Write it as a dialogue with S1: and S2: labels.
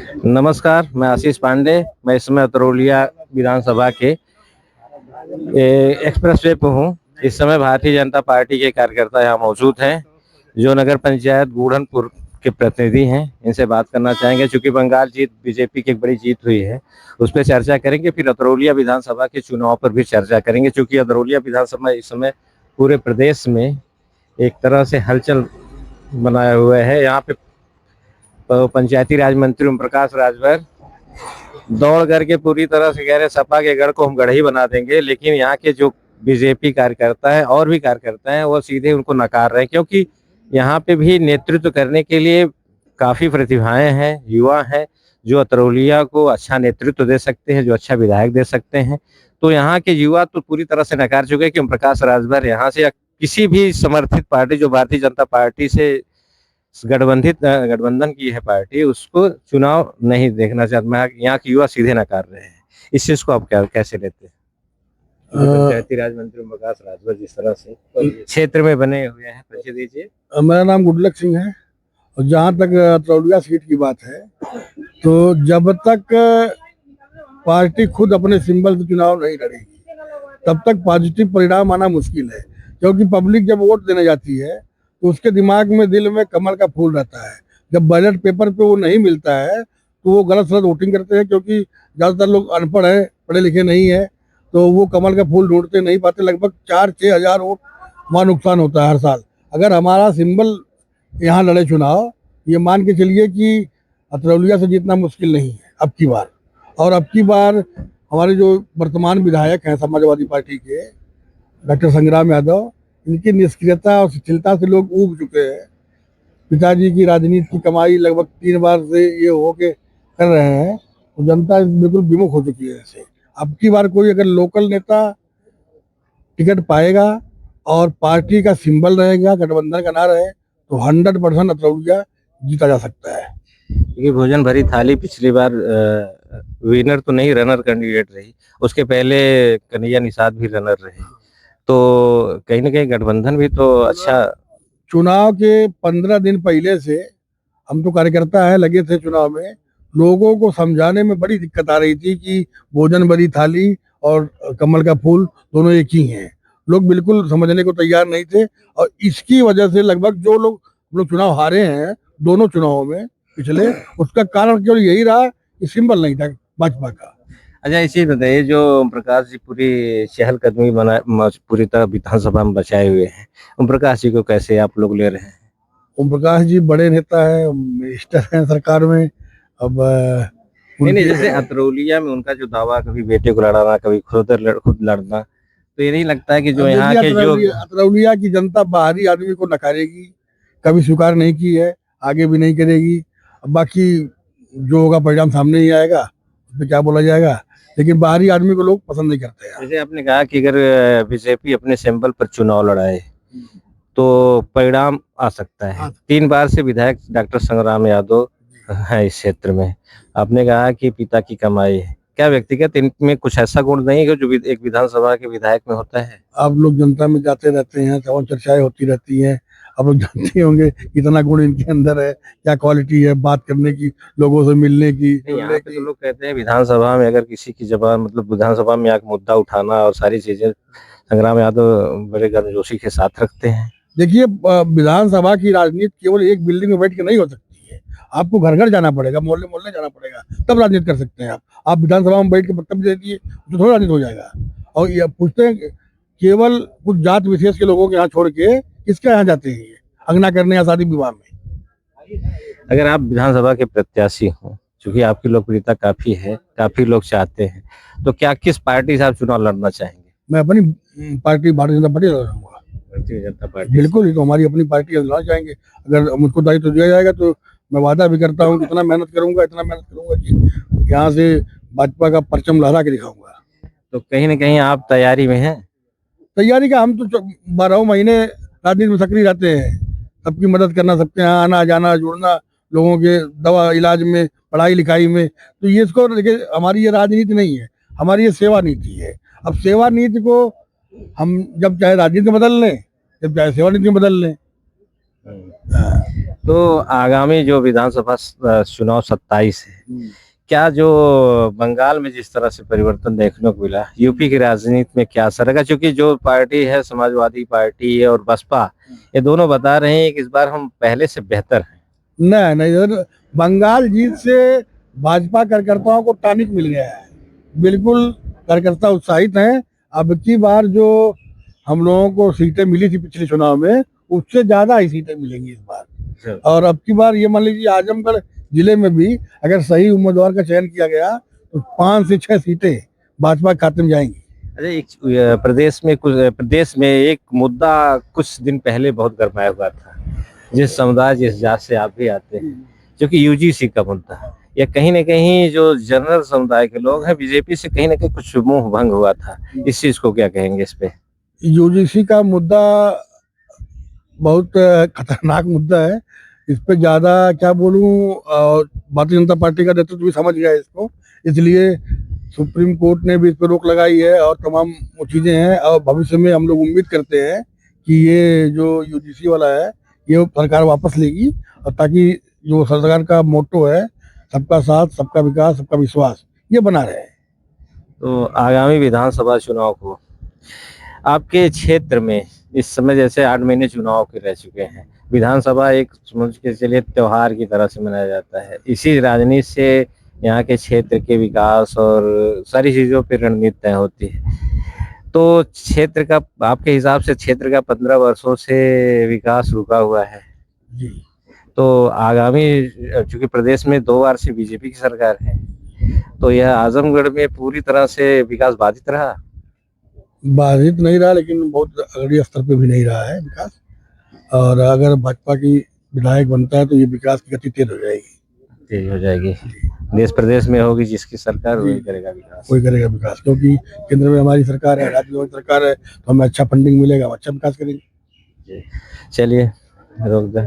S1: नमस्कार, मैं आशीष पांडे। मैं इस समय अतरौलिया विधानसभा के एक्सप्रेस वे पे हूँ। इस समय भारतीय जनता पार्टी के कार्यकर्ता यहाँ मौजूद हैं, जो नगर पंचायत बूढ़नपुर के प्रतिनिधि हैं। इनसे बात करना चाहेंगे। चूंकि बंगाल जीत बीजेपी की एक बड़ी जीत हुई है, उस पर चर्चा करेंगे। फिर अतरौलिया विधानसभा के चुनाव पर भी चर्चा करेंगे। चूंकि अतरौलिया विधानसभा इस समय पूरे प्रदेश में एक तरह से हलचल बनाए हुए है। यहाँ पे पंचायती राज मंत्री ओम प्रकाश राजभर दौड़ करके पूरी तरह से कह रहे सपा के गढ़ को हम गढ़ ही बना देंगे। लेकिन यहाँ के जो बीजेपी कार्यकर्ता है और भी कार्यकर्ता हैं, वो सीधे उनको नकार रहे हैं। क्योंकि यहाँ पे भी नेतृत्व करने के लिए काफी प्रतिभाएं हैं, युवा हैं, जो अतरौलिया को अच्छा नेतृत्व दे सकते हैं, जो अच्छा विधायक दे सकते हैं। तो यहाँ के युवा तो पूरी तरह से नकार चुके हैं कि ओम प्रकाश राजभर यहाँ से किसी भी समर्थित पार्टी, जो भारतीय जनता पार्टी से गठबंधन की है पार्टी, उसको चुनाव नहीं देखना चाहता। यहाँ के युवा सीधे नकार रहे हैं। इस चीज को आप क्या कैसे लेते हैं? पंचायती राज मंत्री प्रकाश राजभर जिस तरह से क्षेत्र में बने हुए हैं, परिचय दीजिए।
S2: मेरा नाम गुडलक सिंह है। और जहाँ तक अतरौलिया सीट की बात है, तो जब तक पार्टी खुद अपने सिंबल से चुनाव नहीं लड़ेगी, तब तक पॉजिटिव परिणाम आना मुश्किल है। क्योंकि पब्लिक जब वोट देने जाती है, तो उसके दिमाग में, दिल में कमल का फूल रहता है। जब बैलेट पेपर पे वो नहीं मिलता है, तो वो गलत सलत वोटिंग करते हैं। क्योंकि ज़्यादातर लोग अनपढ़ हैं, पढ़े लिखे नहीं है, तो वो कमल का फूल ढूंढते नहीं पाते। लगभग 4-6 हज़ार वोट वहाँ नुकसान होता है हर साल। अगर हमारा सिंबल यहाँ लड़े चुनाव, ये मान के चलिए कि अतरौलिया से जीतना मुश्किल नहीं है अब की बार। और अब की बार हमारे जो वर्तमान विधायक हैं समाजवादी पार्टी के, डॉक्टर संग्राम यादव, इनकी निष्क्रियता और शिथिलता से लोग ऊब चुके हैं। पिताजी की राजनीति की कमाई लगभग 3 बार से ये हो के कर रहे हैं, तो जनता बिल्कुल विमुख हो चुकी है ऐसे। अब की बार कोई अगर लोकल नेता टिकट पाएगा और पार्टी का सिंबल रहेगा, गठबंधन का ना रहे, तो 100% अतरौलिया जीता जा सकता है।
S1: क्योंकि भोजन भरी थाली पिछली बार विनर तो नहीं, रनर कैंडिडेट रही। उसके पहले कन्हैया निषाद भी रनर रहे। तो कहीं ना कहीं गठबंधन भी तो अच्छा।
S2: चुनाव के 15 दिन पहले से हम तो कार्यकर्ता है, लगे थे चुनाव में। लोगों को समझाने में बड़ी दिक्कत आ रही थी कि भोजन भरी थाली और कमल का फूल दोनों एक ही हैं। लोग बिल्कुल समझने को तैयार नहीं थे। और इसकी वजह से लगभग जो लोग चुनाव हारे हैं दोनों चुनावों में पिछले, उसका कारण केवल यही रहा कि सिंबल नहीं था भाजपा का।
S1: अच्छा, इसी बताइए, जो ओम प्रकाश जी पूरी चहलकदमी पूरी तरह विधानसभा में बचाए हुए हैं, ओम प्रकाश जी को कैसे आप लोग ले रहे हैं?
S2: ओम प्रकाश जी बड़े नेता है, मिनिस्टर हैं सरकार में। अब
S1: नहीं, जैसे अतरौलिया में उनका जो दावा, कभी बेटे को लड़ाना, कभी खुद लड़ना, तो ये नहीं लगता है कि जो यहाँ के जो
S2: अतरौलिया की जनता बाहरी आदमी को नकारेगी, कभी स्वीकार नहीं की है, आगे भी नहीं करेगी। अब बाकी जो होगा परिणाम सामने ही आएगा, उस पर क्या बोला जाएगा। लेकिन बाहरी आदमी को लोग पसंद नहीं करते हैं।
S1: जैसे आपने कहा कि अगर बीजेपी अपने सिंबल पर चुनाव लड़ाए तो परिणाम आ सकता है। 3 बार से विधायक डॉक्टर संग्राम यादव है इस क्षेत्र में। आपने कहा कि पिता की कमाई है, क्या व्यक्तिगत इनमें कुछ ऐसा गुण नहीं है जो एक विधानसभा के विधायक में होता है?
S2: आप लोग जनता में जाते रहते हैं, तमाम चर्चाएं होती रहती हैं। आप लोग जानते होंगे कितना गुण इनके अंदर है, क्या क्वालिटी है बात करने की, लोगों से मिलने की।
S1: यहाँ पे तो लोग कहते हैं विधानसभा में अगर किसी की जबान, मतलब विधानसभा में आके मुद्दा उठाना और सारी चीजें, संग्राम यादव बड़े गर्मजोशी के साथ रखते हैं।
S2: देखिए, विधानसभा की राजनीति केवल एक बिल्डिंग में बैठ के नहीं हो सकती है। आपको घर घर जाना पड़ेगा, मोहल्ले मोहल्ले जाना पड़ेगा, तब राजनीति कर सकते हैं आप विधानसभा में बैठ के वक्तव्य दे दिए तो थोड़ा राजनीति हो जाएगा। और ये पूछते हैं केवल कुछ जात विशेष के लोगों के यहाँ छोड़ के किसके यहाँ जाते हैं, अंगना करने या शादी विवाह में।
S1: अगर आप विधानसभा के प्रत्याशी हों, क्योंकि आपकी लोकप्रियता काफी है, काफी लोग चाहते हैं, तो क्या किस पार्टी से आप चुनाव लड़ना चाहेंगे?
S2: मैं अपनी party Bharatiya Janata party लड़ूंगा।
S1: Bharatiya Janata party?
S2: बिल्कुल, ये तो हमारी अपनी पार्टी लड़ना चाहेंगे। अगर मुझको दायित्व दिया जाएगा तो मैं वादा भी करता हूँ इतना मेहनत करूंगा कि यहाँ से भाजपा का परचम लहरा के दिखाऊंगा।
S1: तो कहीं ना कहीं आप तैयारी में हैं?
S2: तैयारी का, हम तो 12 महीने राजनीति में सक्रिय रहते हैं। सबकी मदद करना, सबके यहाँ आना जाना, जुड़ना, लोगों के दवा इलाज में, पढ़ाई लिखाई में। तो ये इसको देखिए, हमारी ये राजनीति नहीं है, हमारी ये सेवा नीति है। अब सेवा नीति को हम जब चाहे राजनीति में बदल लें, जब चाहे सेवा नीति में बदल लें। हाँ।
S1: तो आगामी जो विधानसभा चुनाव 27 है, क्या जो बंगाल में जिस तरह से परिवर्तन देखने को मिला, यूपी की राजनीति में क्या असर रहेगा? क्योंकि जो पार्टी है, समाजवादी पार्टी है और बसपा, ये दोनों बता रहे हैं कि इस बार हम पहले से बेहतर हैं।
S2: नहीं नहीं, इधर बंगाल जीत से भाजपा कार्यकर्ताओं को टॉनिक मिल गया है। बिल्कुल कार्यकर्ता उत्साहित हैं। अब की बार जो हम लोगों को सीटें मिली थी पिछले चुनाव में, उससे ज्यादा ही सीटें मिलेंगी इस बार। और अब की बार ये मान लीजिए आजमगढ़ जिले में भी अगर सही उम्मीदवार का चयन किया गया तो 5 से 6 सीटें भाजपा के खाते में जाएंगी।
S1: अरे प्रदेश में एक मुद्दा कुछ दिन पहले बहुत गरमाया हुआ था, जिस समुदाय जिस जात से आप भी आते हैं, जो कि यूजीसी का मुद्दा, या कहीं ना कहीं जो जनरल समुदाय के लोग हैं, बीजेपी से कहीं ना कहीं कुछ मोह भंग हुआ था। इस चीज को क्या कहेंगे इस पे?
S2: यूजीसी का मुद्दा बहुत खतरनाक मुद्दा है। इस पे ज्यादा क्या बोलूं, भारतीय जनता पार्टी का नेतृत्व भी समझ गया है इसको, इसलिए सुप्रीम कोर्ट ने भी इस पर रोक लगाई है और तमाम वो चीजें हैं। और भविष्य में हम लोग उम्मीद करते हैं कि ये जो यूजीसी वाला है ये सरकार वापस लेगी, और ताकि जो सरकार का मोटो है सबका साथ, सबका विकास, सबका विश्वास, ये बना रहे।
S1: तो आगामी विधानसभा चुनाव को आपके क्षेत्र में इस समय जैसे 8 महीने चुनाव के रह चुके हैं, विधानसभा एक समझ के चलिए त्योहार की तरह से मनाया जाता है। इसी राजनीति से यहाँ के क्षेत्र के विकास और सारी चीजों पर रणनीति तय होती है। तो क्षेत्र का आपके हिसाब से क्षेत्र का 15 वर्षों से विकास रुका हुआ है
S2: जी।
S1: तो आगामी, चूंकि प्रदेश में 2 बार से बीजेपी की सरकार है, तो यह आजमगढ़ में पूरी तरह से विकास बाधित रहा?
S2: बाधित नहीं रहा, लेकिन बहुत अगड़ी स्तर पे भी नहीं रहा है विकास। और अगर भाजपा की विधायक बनता है तो ये विकास की गति तेज हो जाएगी।
S1: तेज हो जाएगी। देश प्रदेश में होगी जिसकी सरकार, वही करेगा विकास।
S2: वही करेगा विकास, क्योंकि केंद्र में हमारी सरकार है, राज्य में हमारी सरकार है, तो हमें अच्छा फंडिंग मिलेगा, हम अच्छा विकास करेंगे।
S1: चलिए, रोक दे।